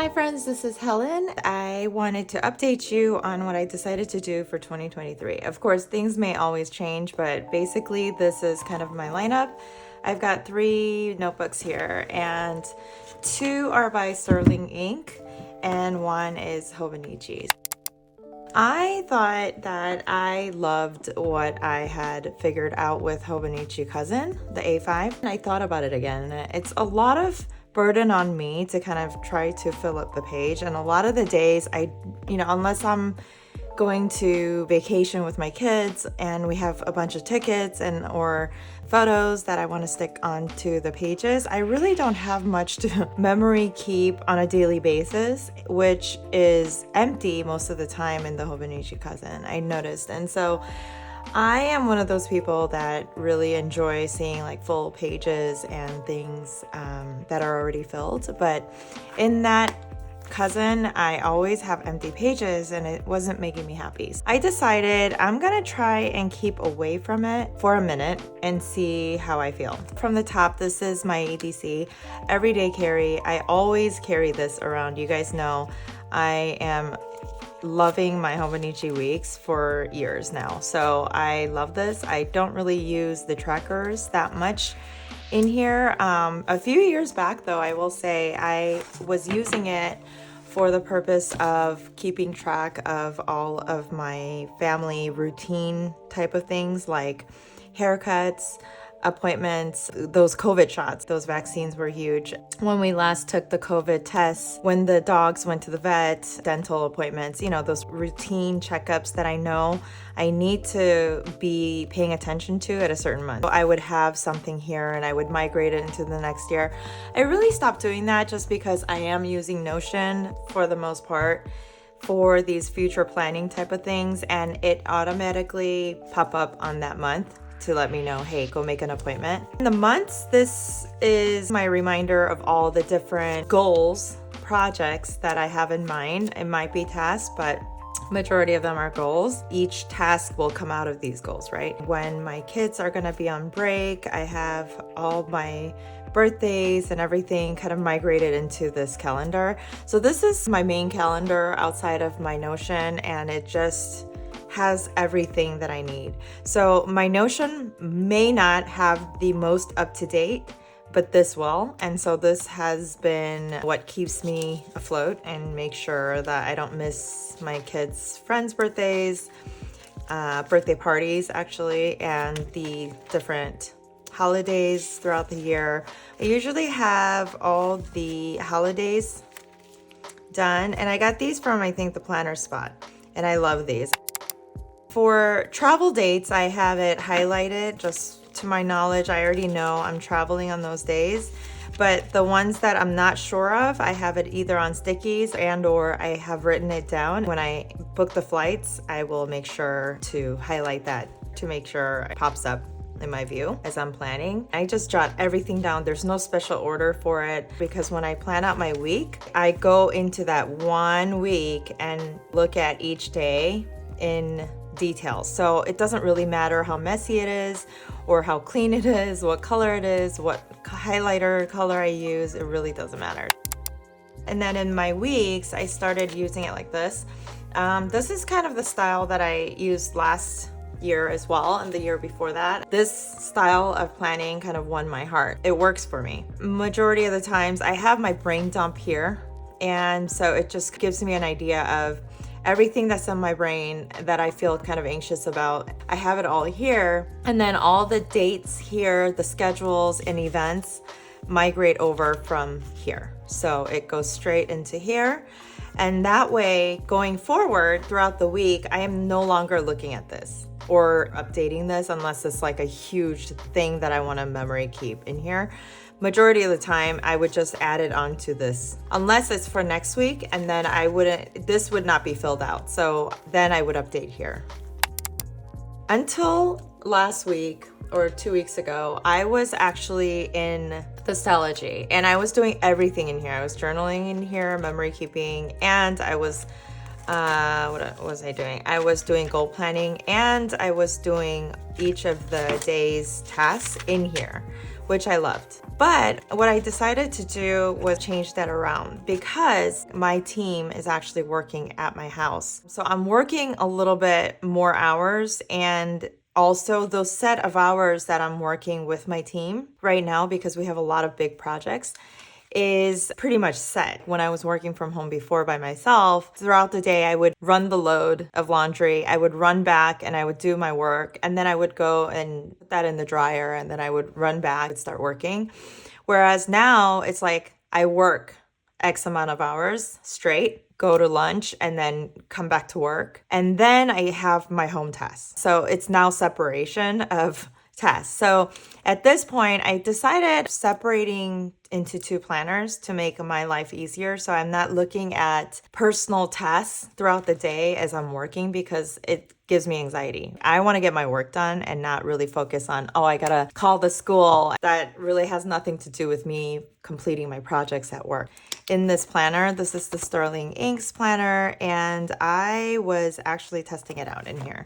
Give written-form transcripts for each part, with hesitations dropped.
Hi friends, this is Helen. I wanted to update you on what I decided to do for 2023. Of course, things may always change, but basically this is kind of my lineup. I've got 3 notebooks here, and 2 are by Sterling Ink and 1 is Hobonichi. I thought that I loved what I had figured out with Hobonichi Cousin, the A5, and I thought about it again. It's a lot of burden on me to kind of try to fill up the page, and a lot of the days unless I'm going to vacation with my kids and we have a bunch of tickets or photos that I want to stick onto the pages, I really don't have much to memory keep on a daily basis, which is empty most of the time in the Hobonichi Cousin, I noticed. And so I am one of those people that really enjoy seeing like full pages and things that are already filled. But in that Cousin, I always have empty pages and it wasn't making me happy. I decided I'm gonna try and keep away from it for a minute and see how I feel. From the top, this is my EDC everyday carry. I always carry this around. You guys know I am loving my Hobonichi Weeks for years now. So I love this. I don't really use the trackers that much in here. A few years back though, I will say I was using it for the purpose of keeping track of all of my family routine type of things like haircuts, appointments, those COVID shots. Those vaccines were huge. When we last took the COVID tests, when the dogs went to the vet, dental appointments, those routine checkups that I know I need to be paying attention to at a certain month. So I would have something here and I would migrate it into the next year. I really stopped doing that just because I am using Notion for the most part for these future planning type of things, and it automatically pop up on that month to let me know, hey, go make an appointment. In the months, this is my reminder of all the different goals, projects that I have in mind. It might be tasks, but majority of them are goals. Each task will come out of these goals, right? When my kids are gonna be on break, I have all my birthdays and everything kind of migrated into this calendar. So this is my main calendar outside of my Notion, and it just has everything that I need. So my Notion may not have the most up-to-date, but this will. And so this has been what keeps me afloat and make sure that I don't miss my kids' friends' birthdays, birthday parties actually, and the different holidays throughout the year. I usually have all the holidays done, and I got these from, I think, the Planner Spot, and I love these. For travel dates, I have it highlighted. Just to my knowledge, I already know I'm traveling on those days. But the ones that I'm not sure of, I have it either on stickies or I have written it down. When I book the flights, I will make sure to highlight that to make sure it pops up in my view as I'm planning. I just jot everything down. There's no special order for it because when I plan out my week, I go into that one week and look at each day in details. So it doesn't really matter how messy it is or how clean it is, what color it is, what highlighter color I use, it really doesn't matter. And then in my weeks, I started using it like this. This is kind of the style that I used last year as well and the year before that. This style of planning kind of won my heart. It works for me. Majority of the times I have my brain dump here, and so it just gives me an idea of everything that's in my brain that I feel kind of anxious about. I have it all here, and then all the dates here, the schedules and events migrate over from here. So it goes straight into here. And that way, going forward throughout the week, I am no longer looking at this or updating this unless it's like a huge thing that I want to memory keep in here. Majority of the time, I would just add it onto this, unless it's for next week, and then this would not be filled out. So then I would update here. Until last week or 2 weeks ago, I was actually in Helenistique, and I was doing everything in here. I was journaling in here, memory keeping, and I was what was I doing? I was doing goal planning, and I was doing each of the day's tasks in here, which I loved. But what I decided to do was change that around because my team is actually working at my house. So I'm working a little bit more hours, and also those set of hours that I'm working with my team right now, because we have a lot of big projects, is pretty much set. When I was working from home before by myself, throughout the day, I would run the load of laundry. I would run back and I would do my work. And then I would go and put that in the dryer. And then I would run back and start working. Whereas now it's like I work X amount of hours straight, go to lunch, and then come back to work. And then I have my home tasks. So it's now separation of tasks. So at this point, I decided separating into 2 planners to make my life easier. So I'm not looking at personal tasks throughout the day as I'm working, because it gives me anxiety. I want to get my work done and not really focus on, oh, I gotta call the school. That really has nothing to do with me completing my projects at work. In this planner, this is the Sterling Inks planner, and I was actually testing it out in here.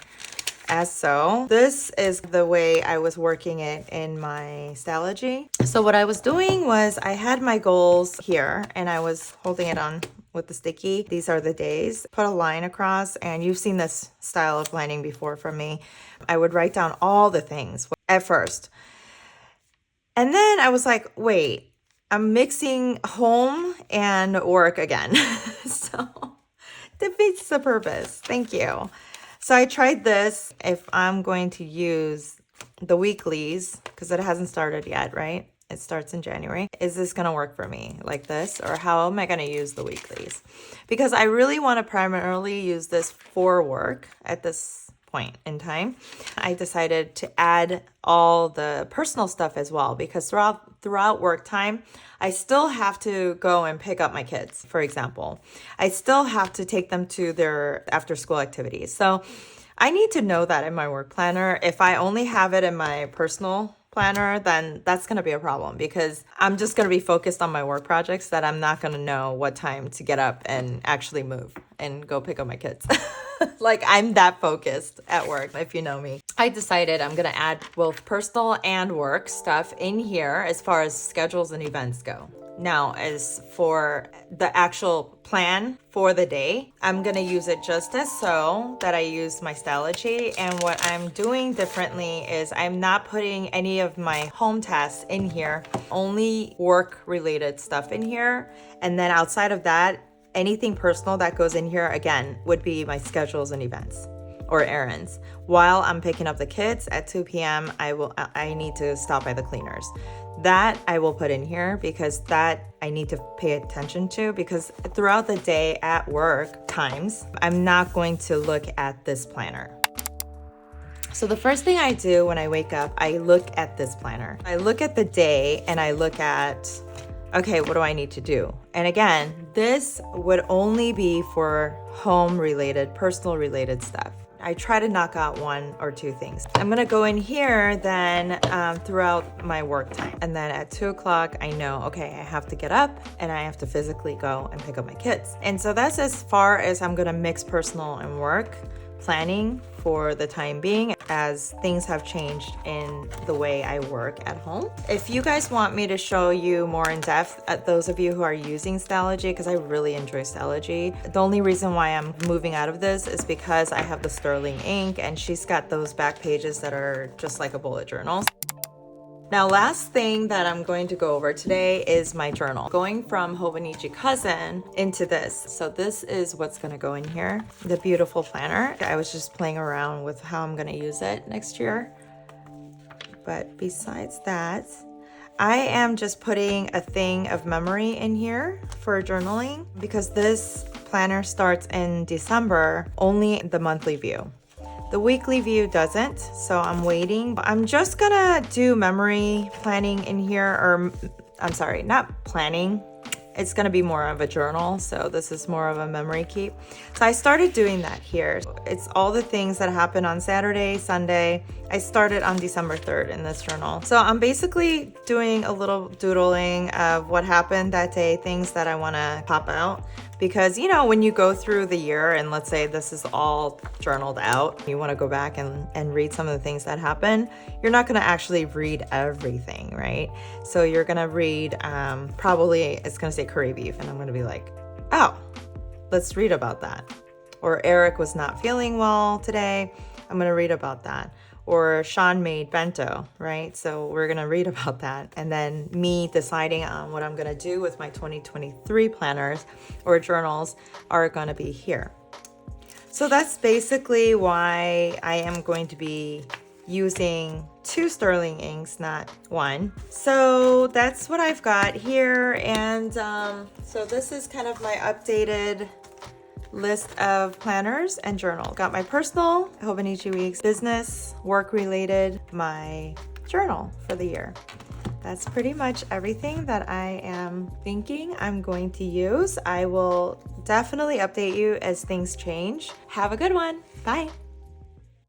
As so, this is the way I was working it in my Stalogy. So what I was doing was I had my goals here and I was holding it on with the sticky. These are the days. Put a line across, and you've seen this style of planning before from me. I would write down all the things at first. And then I was like, wait, I'm mixing home and work again. So defeats the purpose. Thank you. So I tried this. If I'm going to use the weeklies, because it hasn't started yet, right? It starts in January. Is this going to work for me like this? Or how am I going to use the weeklies? Because I really want to primarily use this for work at this point in time. I decided to add all the personal stuff as well, because throughout work time, I still have to go and pick up my kids, for example. I still have to take them to their after school activities. So I need to know that in my work planner. If I only have it in my personal planner, then that's going to be a problem, because I'm just going to be focused on my work projects that I'm not going to know what time to get up and actually move and go pick up my kids. Like, I'm that focused at work, if you know me. I decided I'm going to add both personal and work stuff in here as far as schedules and events go. Now, as for the actual plan for the day, I'm going to use it just as so that I use my Stalogy. And what I'm doing differently is I'm not putting any of my home tasks in here, only work-related stuff in here. And then outside of that, anything personal that goes in here, again, would be my schedules and events or errands. While I'm picking up the kids at 2 p.m., I need to stop by the cleaners. That I will put in here, because that I need to pay attention to, because throughout the day at work times, I'm not going to look at this planner. So the first thing I do when I wake up, I look at this planner. I look at the day and I look at, okay, what do I need to do? And again, this would only be for home related, personal related stuff. I try to knock out 1 or 2 things. I'm gonna go in here then throughout my work time. And then at 2 o'clock, I know, okay, I have to get up and I have to physically go and pick up my kids. And so that's as far as I'm gonna mix personal and work planning for the time being, as things have changed in the way I work at home. If you guys want me to show you more in depth, those of you who are using Stalogy, because I really enjoy Stalogy, the only reason why I'm moving out of this is because I have the Sterling ink, and she's got those back pages that are just like a bullet journal. Now, last thing that I'm going to go over today is my journal. Going from Hobonichi Cousin into this. So this is what's gonna go in here, the beautiful planner. I was just playing around with how I'm gonna use it next year. But besides that, I am just putting a thing of memory in here for journaling, because this planner starts in December, only the monthly view. The weekly view doesn't, so I'm waiting. I'm just gonna do memory planning in here, or I'm sorry, not planning. It's gonna be more of a journal, so this is more of a memory keep. So I started doing that here. It's all the things that happened on Saturday, Sunday. I started on December 3rd in this journal. So I'm basically doing a little doodling of what happened that day, things that I wanna pop out. Because, you know, when you go through the year and let's say this is all journaled out, you want to go back and read some of the things that happen, you're not going to actually read everything, right? So you're going to read, probably it's going to say curry beef, and I'm going to be like, oh, let's read about that. Or Eric was not feeling well today, I'm going to read about that. Or Sean made bento, right? So we're gonna read about that. And then me deciding on what I'm gonna do with my 2023 planners or journals are gonna be here. So that's basically why I am going to be using 2 sterling inks, not 1. So that's what I've got here. And so this is kind of my updated list of planners and journals. Got my personal, Hobonichi Weeks, business, work related, my journal for the year. That's pretty much everything that I am thinking I'm going to use. I will definitely update you as things change. Have a good one. Bye.